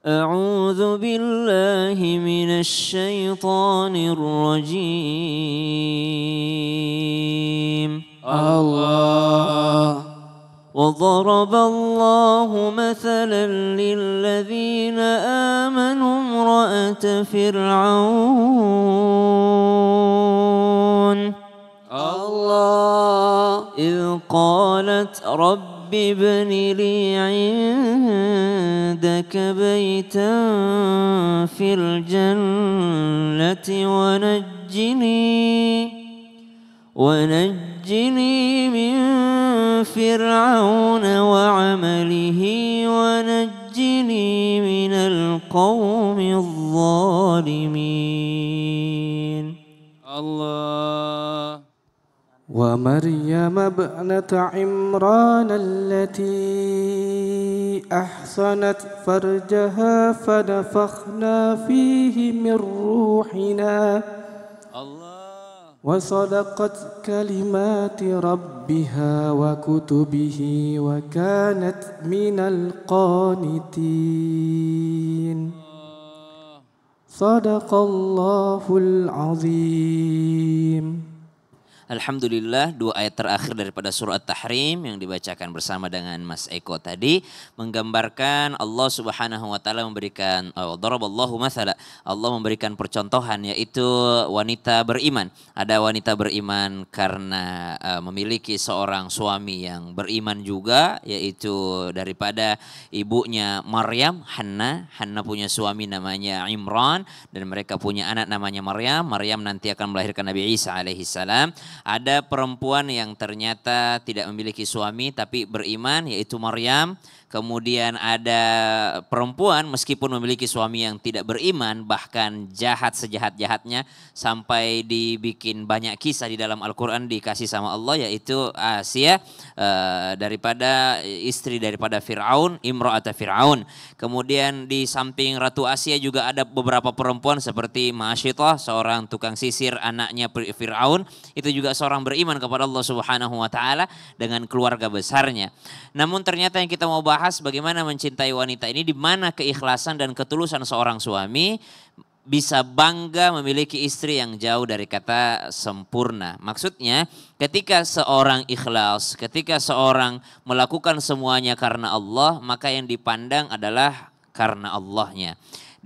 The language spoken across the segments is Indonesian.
أعوذ بالله من الشيطان الرجيم. الله. وضرب الله مثلا للذين آمنوا امرأة فرعون الله. إذ قالت رب ابن لي عندك بيتا في الجنة ونجني من فرعون وعمله ونجني من القوم الظالمين. الله. ومريم ابنة عمران التي أحصنت فرجها فنفخنا فيه من روحنا وصدقت كلمات ربها وكتبه وكانت من القانتين. صدق الله العظيم. Alhamdulillah, dua ayat terakhir daripada surah At-Tahrim yang dibacakan bersama dengan Mas Eko tadi menggambarkan Allah Subhanahu wa taala memberikan daraballahu mathala, Allah memberikan percontohan yaitu wanita beriman. Ada wanita beriman karena memiliki seorang suami yang beriman juga, yaitu daripada ibunya Maryam, Hanna punya suami namanya Imran dan mereka punya anak namanya Maryam. Maryam nanti akan melahirkan Nabi Isa alaihi salam. Ada perempuan yang ternyata tidak memiliki suami tapi beriman yaitu Maryam. Kemudian ada perempuan meskipun memiliki suami yang tidak beriman bahkan jahat sejahat-jahatnya sampai dibikin banyak kisah di dalam Al-Quran dikasih sama Allah yaitu Asia daripada istri daripada Fir'aun, Imra'ata Fir'aun. Kemudian di samping Ratu Asia juga ada beberapa perempuan seperti Ma'asyitah, seorang tukang sisir anaknya Fir'aun, itu juga seorang beriman kepada Allah Subhanahu wa taala dengan keluarga besarnya. Namun ternyata yang kita mau bahas bagaimana mencintai wanita ini, di mana keikhlasan dan ketulusan seorang suami bisa bangga memiliki istri yang jauh dari kata sempurna. Maksudnya ketika seorang ikhlas, ketika seorang melakukan semuanya karena Allah, maka yang dipandang adalah karena Allahnya.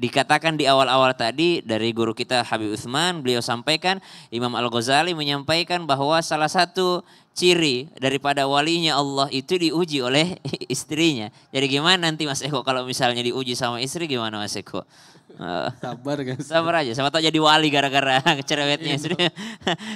Dikatakan di awal-awal tadi dari guru kita Habib Utsman, beliau sampaikan, Imam Al-Ghazali menyampaikan bahwa salah satu ciri daripada walinya Allah itu diuji oleh istrinya. Jadi gimana nanti Mas Eko kalau misalnya diuji sama istri, gimana Mas Eko? Sabar kan. Sabar aja, sama tahu jadi wali gara-gara cerewetnya istri.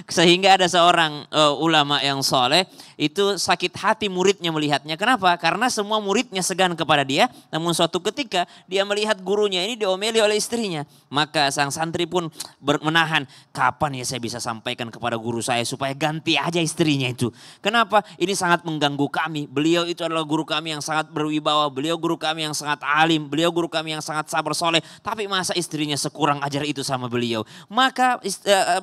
Sehingga ada seorang ulama yang soleh itu sakit hati muridnya melihatnya. Kenapa? Karena semua muridnya segan kepada dia. Namun suatu ketika dia melihat gurunya ini diomeli oleh istrinya. Maka sang santri pun menahan. Kapan ya saya bisa sampaikan kepada guru saya supaya ganti aja istrinya itu. Kenapa? Ini sangat mengganggu kami. Beliau itu adalah guru kami yang sangat berwibawa. Beliau guru kami yang sangat alim. Beliau guru kami yang sangat sabar soleh. Tapi masa istrinya sekurang ajar itu sama beliau. Maka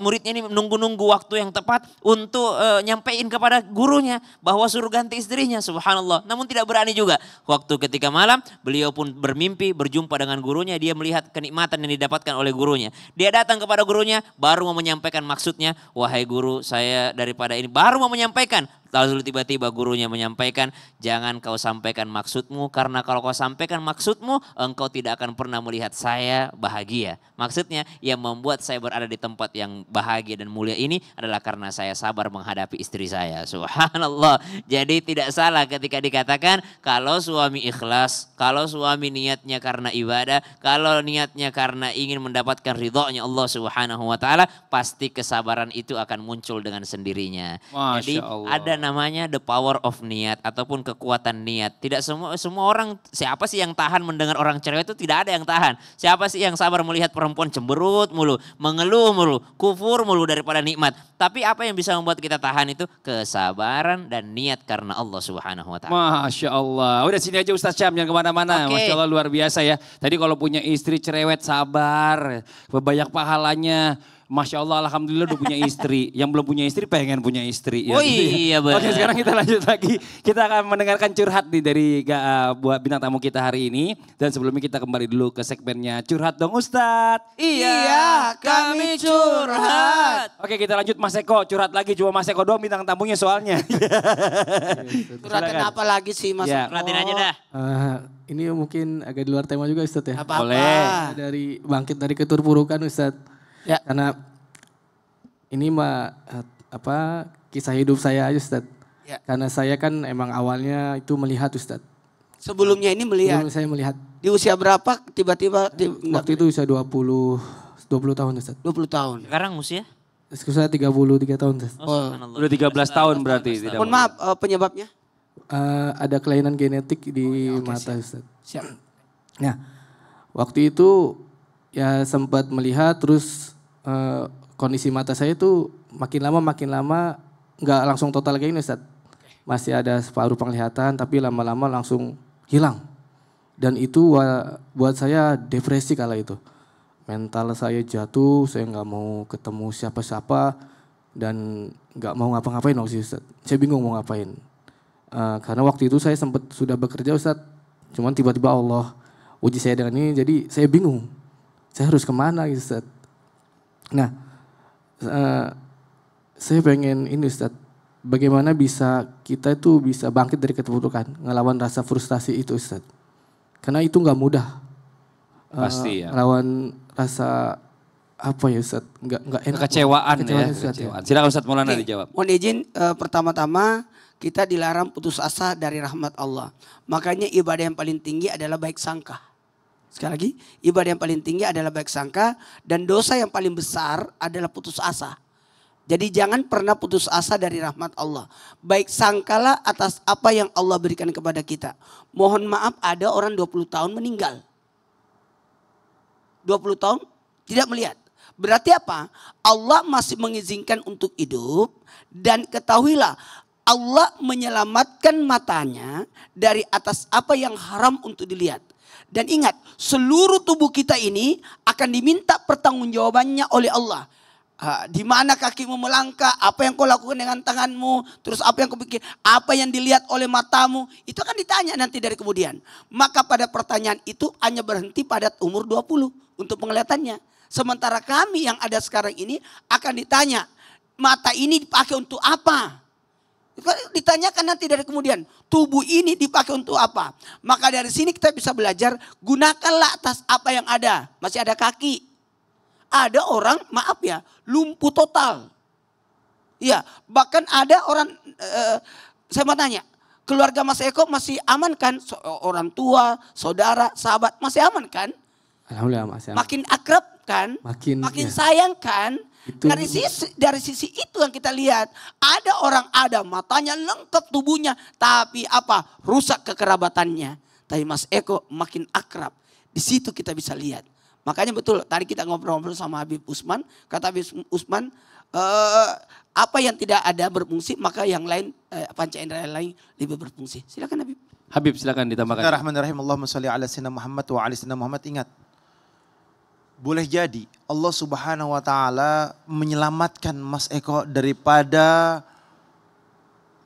muridnya ini nunggu-nunggu waktu yang tepat untuk nyampein kepada gurunya bahwa suruh ganti istrinya, subhanallah. Namun tidak berani juga. Waktu ketika malam beliau pun bermimpi berjumpa dengan gurunya. Dia melihat kenikmatan yang didapatkan oleh gurunya. Dia datang kepada gurunya baru mau menyampaikan maksudnya. Wahai guru, saya daripada ini baru mau menyampaikan. Lalu tiba-tiba gurunya menyampaikan, jangan kau sampaikan maksudmu karena kalau kau sampaikan maksudmu engkau tidak akan pernah melihat saya bahagia. Maksudnya yang membuat saya berada di tempat yang bahagia dan mulia ini adalah karena saya sabar menghadapi istri saya. Subhanallah. Jadi tidak salah ketika dikatakan kalau suami ikhlas, kalau suami niatnya karena ibadah, kalau niatnya karena ingin mendapatkan ridhonya Allah Subhanahu wa taala, pasti kesabaran itu akan muncul dengan sendirinya. Masya Jadi Allah. ada namanya the power of niat ataupun kekuatan niat. Tidak semua orang, siapa sih yang tahan mendengar orang cerewet itu, tidak ada yang tahan. Siapa sih yang sabar melihat perempuan cemberut mulu, mengeluh mulu, kufur mulu daripada nikmat. Tapi apa yang bisa membuat kita tahan itu? Kesabaran dan niat karena Allah Subhanahu wa taala. Masya Allah. Udah sini aja Ustaz Syam, jangan kemana-mana. Oke. Masya Allah luar biasa ya. Tadi kalau punya istri cerewet sabar, banyak pahalanya. Masya Allah, alhamdulillah udah punya istri. Yang belum punya istri pengen punya istri. Oh iya, benar. Oke, sekarang kita lanjut lagi. Kita akan mendengarkan curhat nih dari buat bintang tamu kita hari ini. Dan sebelumnya kita kembali dulu ke segmennya Curhat Dong Ustadz. Iya, kami curhat. Oke, kita lanjut Mas Eko. Curhat lagi, cuma Mas Eko doang bintang tamunya soalnya. Curhat kenapa lagi sih Mas? Ya. Curhatin aja dah. Ini mungkin agak di luar tema juga Ustadz ya. Apa-apa. Boleh. Dari bangkit dari keterpurukan Ustadz. Ya. Karena ini kisah hidup saya aja Ustadz. Ya. Karena saya kan emang awalnya itu melihat Ustadz. Sebelumnya ini melihat. Sebelum saya melihat. Di usia berapa tiba-tiba? Waktu itu usia 20 tahun Ustadz. 20 tahun. Sekarang usia? Usia 33 tahun Ustadz. Subhanallah. Udah 13 tahun berarti. Tidak Mohon maaf penyebabnya. Ada kelainan genetik di mata Ustadz. Siap. Nah, waktu itu ya sempat melihat terus kondisi mata saya itu makin lama nggak langsung total kayak ini Ustadz. Masih ada separuh penglihatan tapi lama-lama langsung hilang. Dan itu buat saya depresi kala itu. Mental saya jatuh, saya nggak mau ketemu siapa-siapa dan nggak mau ngapa-ngapain waktu itu Ustadz. Saya bingung mau ngapain. Karena waktu itu saya sudah bekerja Ustadz. Cuman tiba-tiba Allah uji saya dengan ini jadi saya bingung. Saya harus kemana gitu Ustadz. Nah, saya pengen ini Ustadz. Bagaimana kita itu bisa bangkit dari keterpurukan. Ngelawan rasa frustasi itu Ustadz. Karena itu gak mudah. Pasti ya. Lawan rasa apa ya Ustadz. Gak enak. Kekecewaan ya. Ustadz, ya. Silakan Ustadz Maulana dijawab. Mohon izin pertama-tama kita dilarang putus asa dari rahmat Allah. Makanya ibadah yang paling tinggi adalah baik sangka. Sekali lagi, ibadah yang paling tinggi adalah baik sangka dan dosa yang paling besar adalah putus asa. Jadi jangan pernah putus asa dari rahmat Allah. Baik sangkalah atas apa yang Allah berikan kepada kita. Mohon maaf ada orang 20 tahun meninggal. 20 tahun tidak melihat. Berarti apa? Allah masih mengizinkan untuk hidup dan ketahuilah Allah menyelamatkan matanya dari atas apa yang haram untuk dilihat. Dan ingat, seluruh tubuh kita ini akan diminta pertanggungjawabannya oleh Allah. Di mana kakimu melangkah, apa yang kau lakukan dengan tanganmu, terus apa yang kau pikir, apa yang dilihat oleh matamu, itu akan ditanya nanti dari kemudian. Maka pada pertanyaan itu hanya berhenti pada umur 20 untuk penglihatannya. Sementara kami yang ada sekarang ini akan ditanya, mata ini dipakai untuk apa? Ditanyakan nanti dari kemudian, tubuh ini dipakai untuk apa? Maka dari sini kita bisa belajar, gunakanlah atas apa yang ada. Masih ada kaki. Ada orang, maaf ya, lumpuh total. Ya, bahkan ada orang, saya mau tanya, keluarga Mas Eko masih aman kan? Orang tua, saudara, sahabat, masih aman kan? Alhamdulillah masih aman. Makin akrab kan? Makin ya. sayang kan? Itu, dari sisi itu yang kita lihat. Ada orang ada matanya lengkap tubuhnya. Tapi apa? Rusak kekerabatannya. Tapi Mas Eko makin akrab. Di situ kita bisa lihat. Makanya betul tadi kita ngobrol-ngobrol sama Habib Usman. Kata Habib Usman apa yang tidak ada berfungsi maka yang lain panca indera lain lebih berfungsi. Silakan Habib. Habib silakan ditambahkan. Bismillahirrahmanirrahim. Allahumma sholli ala sayyidina Muhammad wa ala sayyidina Muhammad. Ingat. Boleh jadi Allah Subhanahu wa taala menyelamatkan Mas Eko daripada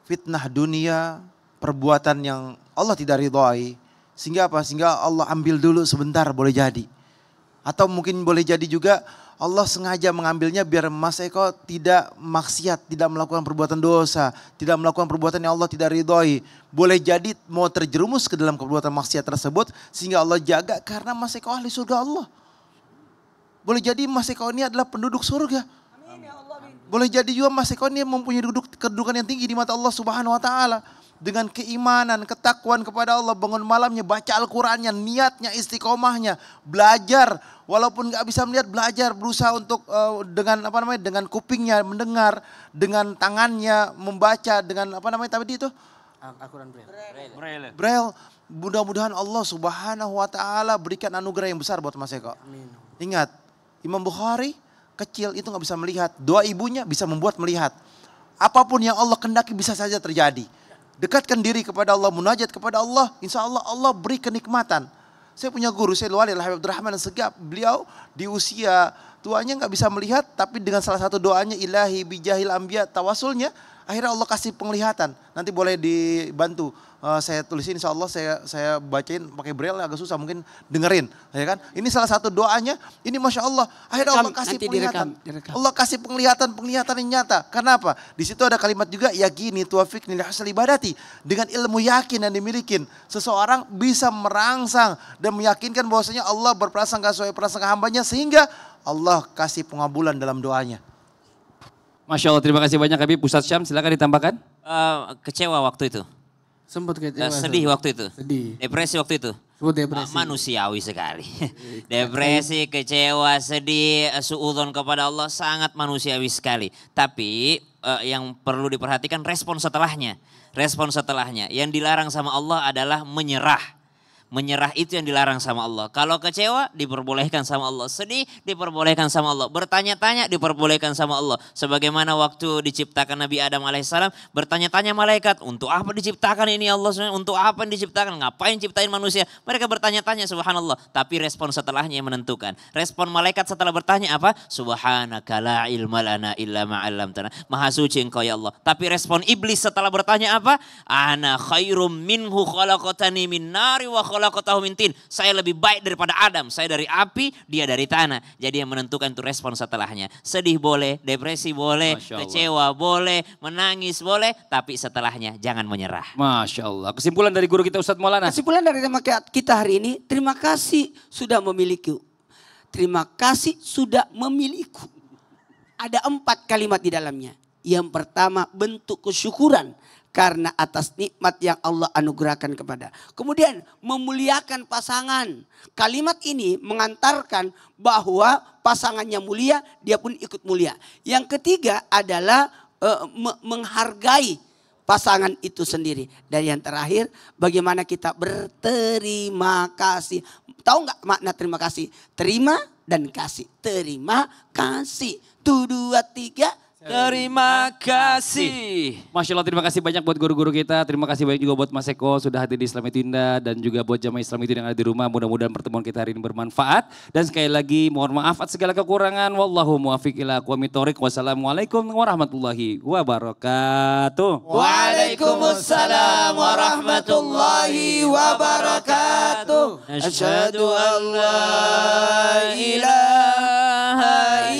fitnah dunia, perbuatan yang Allah tidak ridhoi. Sehingga apa? Sehingga Allah ambil dulu sebentar boleh jadi. Atau mungkin boleh jadi juga Allah sengaja mengambilnya biar Mas Eko tidak maksiat, tidak melakukan perbuatan dosa, tidak melakukan perbuatan yang Allah tidak ridhoi. Boleh jadi mau terjerumus ke dalam perbuatan maksiat tersebut sehingga Allah jaga karena Mas Eko ahli surga Allah. Boleh jadi Mas Eko ini adalah penduduk surga. Boleh jadi juga Mas Eko ini mempunyai kedudukan yang tinggi di mata Allah Subhanahu wa taala. Dengan keimanan, ketakwaan kepada Allah, bangun malamnya, baca Al-Qur'annya, niatnya, istiqomahnya, belajar, walaupun nggak bisa melihat, belajar, berusaha untuk dengan kupingnya mendengar, dengan tangannya membaca, dengan tadi itu? Al-Quran Braille. Mudah-mudahan Allah Subhanahu wa taala berikan anugerah yang besar buat Mas Eko. Amin. Ingat, Imam Bukhari kecil itu nggak bisa melihat, doa ibunya bisa membuat melihat. Apapun yang Allah kehendaki bisa saja terjadi. Dekatkan diri kepada Allah, munajat kepada Allah, insya Allah Allah beri kenikmatan. Saya punya guru, saya Habib Abdurrahman Segaf, beliau di usia tuanya nggak bisa melihat, tapi dengan salah satu doanya ilahi bijahil ambia tawasulnya, akhirnya Allah kasih penglihatan. Nanti boleh dibantu. Saya tulisin insya Allah saya bacain pakai braille agak susah mungkin dengerin, ya kan? Ini salah satu doanya. Ini masya Allah, akhirnya Allah kasih penglihatan. Allah kasih penglihatan yang nyata. Karena apa? Di situ ada kalimat juga yakini tuafikni lihasal ibadati. Dengan ilmu yakin yang dimiliki, seseorang bisa merangsang dan meyakinkan bahwasanya Allah berprasangka sesuai prasangka hambanya sehingga Allah kasih pengabulan dalam doanya. Masya Allah, terima kasih banyak Habib. Ustadz Syam, silakan ditambahkan. Kecewa waktu itu. Sempat kecewa. Sedih waktu itu. Sedih. Depresi waktu itu. Sempat depresi. Manusiawi sekali. Depresi, kecewa, sedih, suudzon kepada Allah sangat manusiawi sekali. Tapi yang perlu diperhatikan respon setelahnya. Respon setelahnya. Yang dilarang sama Allah adalah menyerah. Menyerah itu yang dilarang sama Allah. Kalau kecewa diperbolehkan sama Allah. Sedih diperbolehkan sama Allah. Bertanya-tanya diperbolehkan sama Allah. Sebagaimana waktu diciptakan Nabi Adam alaihissalam. Bertanya-tanya malaikat. Untuk apa diciptakan ini Allah? Untuk apa yang diciptakan? Ngapain ciptain manusia? Mereka bertanya-tanya subhanallah. Tapi respon setelahnya yang menentukan. Respon malaikat setelah bertanya apa? Subhanaka la ilma lana illa ma'allamtana. Maha suci engkau ya Allah. Tapi respon iblis setelah bertanya apa? Ana khairum minhu khalaqatani min nari wa khalaqatahu min tin. Saya lebih baik daripada Adam. Saya dari api, dia dari tanah. Jadi yang menentukan itu respon setelahnya. Sedih boleh, depresi boleh, kecewa boleh, menangis boleh. Tapi setelahnya jangan menyerah. Masya Allah. Kesimpulan dari guru kita Ustadz Maulana. Kesimpulan dari tema kita hari ini, terima kasih sudah memiliki. Terima kasih sudah memiliku. Ada 4 kalimat di dalamnya. Yang pertama bentuk kesyukuran. Karena atas nikmat yang Allah anugerahkan kepada. Kemudian memuliakan pasangan. Kalimat ini mengantarkan bahwa pasangannya mulia, dia pun ikut mulia. Yang ketiga adalah menghargai pasangan itu sendiri. Dan yang terakhir bagaimana kita berterima kasih. Tahu nggak makna terima kasih? Terima dan kasih. Terima kasih. 1, 2, 3. Terima kasih. Masya Allah, terima kasih banyak buat guru-guru kita. Terima kasih banyak juga buat Mas Eko sudah hadir di Islam Itu Indah. Dan juga buat jamaah Islam Itu yang ada di rumah. Mudah-mudahan pertemuan kita hari ini bermanfaat. Dan sekali lagi mohon maaf atas segala kekurangan. Wallahu muwaffiq ila aqwamit thoriq. Wassalamualaikum warahmatullahi wabarakatuh. Waalaikumsalam warahmatullahi wabarakatuh. Asyhadu an la ilaha